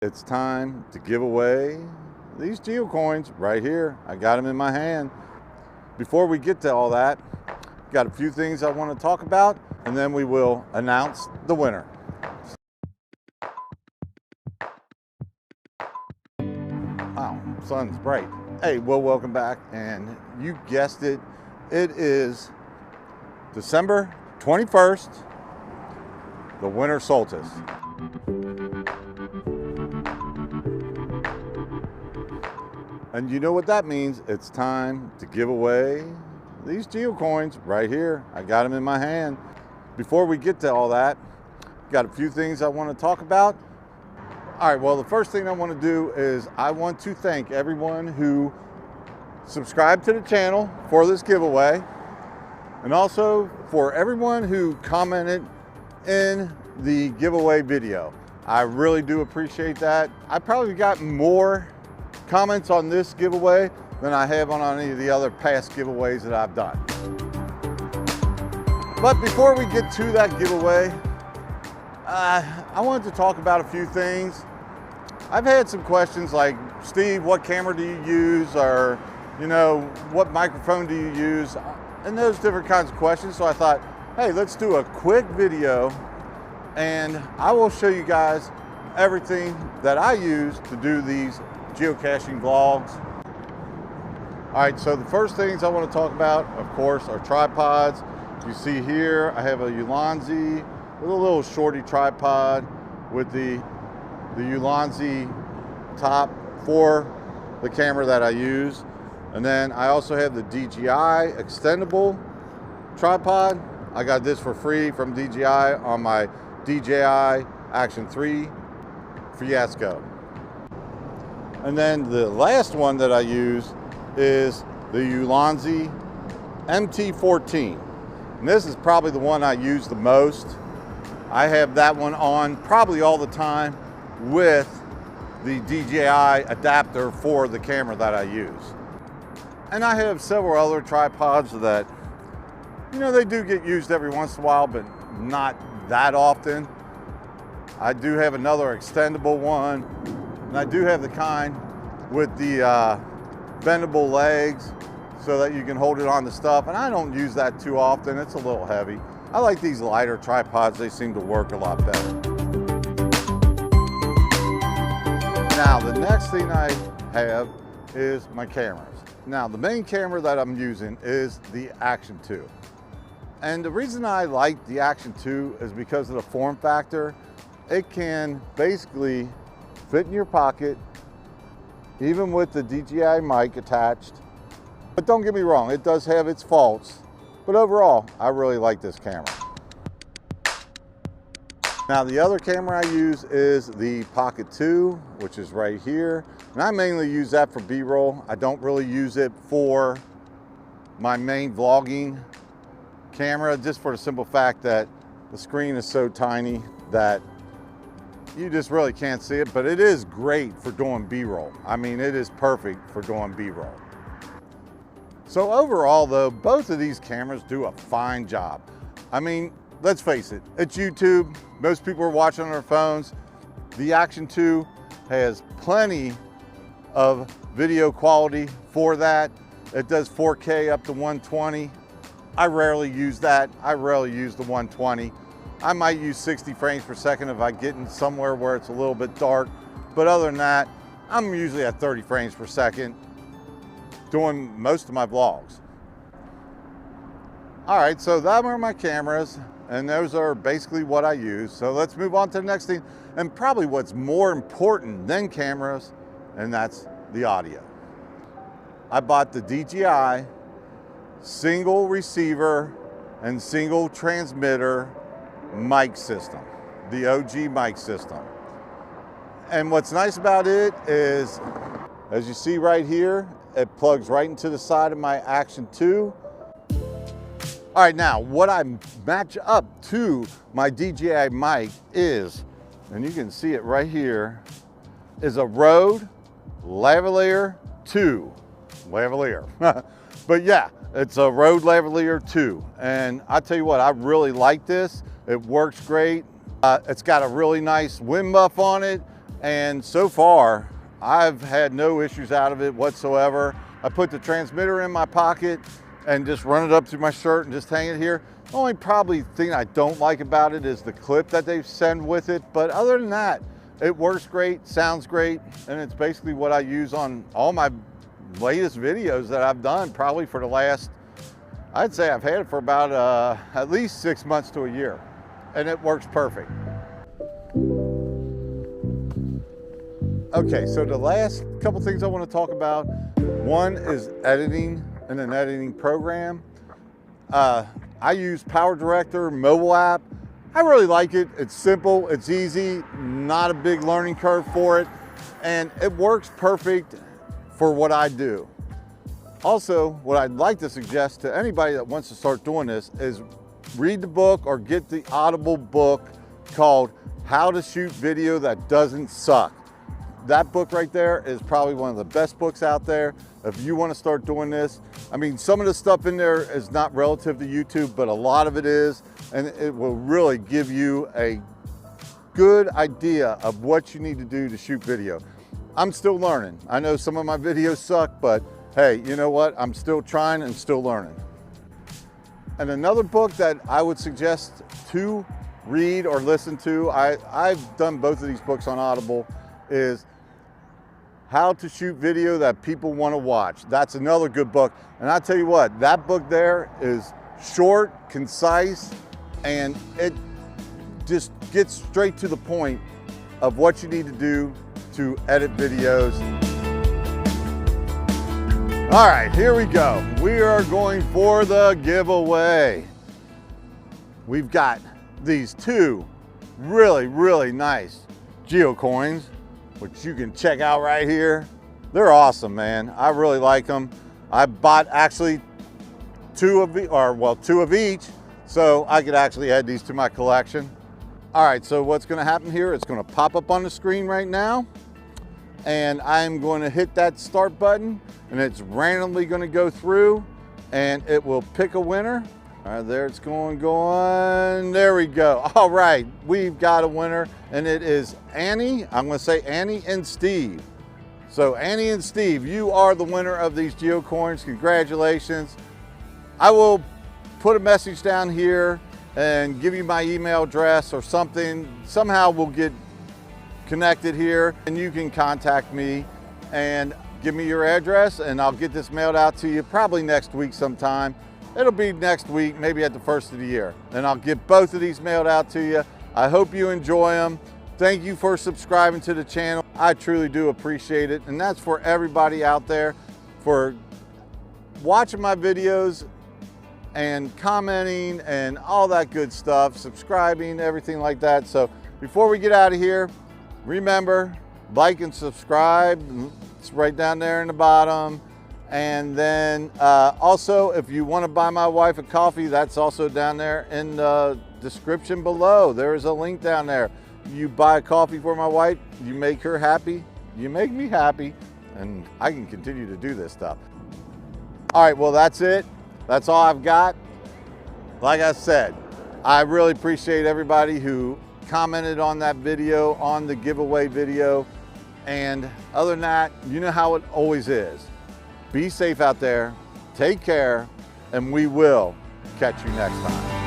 It's time to give away these Geocoins right here. I got them in my hand. Before we get to all that, got a few things I want to talk about, and then we will announce the winner. Wow, sun's bright. Hey, well, welcome back, and you guessed it, it is December 21st, the winter solstice. And you know what that means? It's time to give away these Geocoins right here. I got them in my hand. Before we get to all that, got a few things I want to talk about. All right, well, the first thing I want to do is I want to thank everyone who subscribed to the channel for this giveaway, and also for everyone who commented in the giveaway video. I really do appreciate that. I probably got more comments on this giveaway than I have on any of the other past giveaways that I've done. But before we get to that giveaway, I wanted to talk about a few things. I've had some questions like, Steve, what camera do you use? Or, you know, what microphone do you use? And those different kinds of questions. So I thought, hey, let's do a quick video and I will show you guys everything that I use to do these geocaching vlogs. All right, so the first things I want to talk about, of course, are tripods. You see here, I have a Ulanzi with a little shorty tripod with the Ulanzi top for the camera that I use. And then I also have the DJI extendable tripod. I got this for free from DJI on my DJI Action 3 Fiasco. And then the last one that I use is the Ulanzi MT14. And this is probably the one I use the most. I have that one on probably all the time with the DJI adapter for the camera that I use. And I have several other tripods that, you know, they do get used every once in a while, but not that often. I do have another extendable one, and I do have the kind with the bendable legs so that you can hold it on the stuff, and I don't use that too often. It's a little heavy. I like these lighter tripods. They seem to work a lot better. Now, the next thing I have is my cameras. Now, the main camera that I'm using is the Action 2. And the reason I like the Action 2 is because of the form factor. It can basically fit in your pocket, even with the DJI mic attached. But don't get me wrong, it does have its faults. But overall, I really like this camera. Now, the other camera I use is the Pocket 2, which is right here. And I mainly use that for B-roll. I don't really use it for my main vlogging camera, just for the simple fact that the screen is so tiny that you just really can't see it, but it is great for doing B-roll. I mean, it is perfect for doing B-roll. So overall though, both of these cameras do a fine job. I mean, let's face it, it's YouTube. Most people are watching on their phones. The Action 2 has plenty of video quality for that. It does 4K up to 120. I rarely use that. I rarely use the 120. I might use 60 frames per second if I get in somewhere where it's a little bit dark. But other than that, I'm usually at 30 frames per second doing most of my vlogs. All right, so that are my cameras, and those are basically what I use. So let's move on to the next thing, and probably what's more important than cameras, and that's the audio. I bought the DJI single receiver and single transmitter mic system, the OG mic system. And what's nice about it is, as you see right here, it plugs right into the side of my Action 2. All right, now what I match up to my DJI mic is, and you can see it right here, is a Rode Lavalier 2. Lavalier. But yeah, it's a Rode Lavalier 2. And I tell you what, I really like this. It works great. It's got a really nice wind muff on it. And so far, I've had no issues out of it whatsoever. I put the transmitter in my pocket and just run it up through my shirt and just hang it here. The only probably thing I don't like about it is the clip that they send with it. But other than that, it works great, sounds great, and it's basically what I use on all my latest videos that I've done, probably for the last, I'd say I've had it for about at least 6 months to a year, and it works perfect. Okay, so the last couple things I want to talk about, one is editing in an editing program. I use Power Director mobile app. I really like it. It's simple, it's easy, not a big learning curve for it, and it works perfect for what I do. Also, what I'd like to suggest to anybody that wants to start doing this is read the book or get the Audible book called How to Shoot Video That Doesn't Suck. That book right there is probably one of the best books out there if you want to start doing this. I mean, some of the stuff in there is not relative to YouTube, but a lot of it is, and it will really give you a good idea of what you need to do to shoot video. I'm still learning. I know some of my videos suck, but hey, you know what? I'm still trying and still learning. And another book that I would suggest to read or listen to, I've done both of these books on Audible, is How to Shoot Video That People Want to Watch. That's another good book. And I tell you what, that book there is short, concise, and it just gets straight to the point of what you need to do to edit videos. All right, here we go. We are going for the giveaway. We've got these two really nice Geocoins, which you can check out right here. They're awesome, man. I really like them. I bought actually two of each, so I could actually add these to my collection. All right, so what's gonna happen here, it's gonna pop up on the screen right now, and I'm going to hit that start button, and it's randomly gonna go through, and it will pick a winner. All right, there it's going. There we go. All right, we've got a winner, and it is Annie. I'm gonna say Annie and Steve. So Annie and Steve, you are the winner of these Geocoins. Congratulations. I will put a message down here and give you my email address or something. Somehow we'll get connected here, and you can contact me and give me your address, and I'll get this mailed out to you probably next week sometime. It'll be next week, maybe at the first of the year. And I'll get both of these mailed out to you. I hope you enjoy them. Thank you for subscribing to the channel. I truly do appreciate it. And that's for everybody out there for watching my videos and commenting and all that good stuff, subscribing, everything like that. So before we get out of here, remember, like and subscribe. It's right down there in the bottom. And then also, if you want to buy my wife a coffee, that's also down there in the description below. There is a link down there. You buy a coffee for my wife, you make her happy, you make me happy, and I can continue to do this stuff. All right, well, that's it. That's all I've got. Like I said, I really appreciate everybody who commented on that video, on the giveaway video. And other than that, you know how it always is. Be safe out there, take care, and we will catch you next time.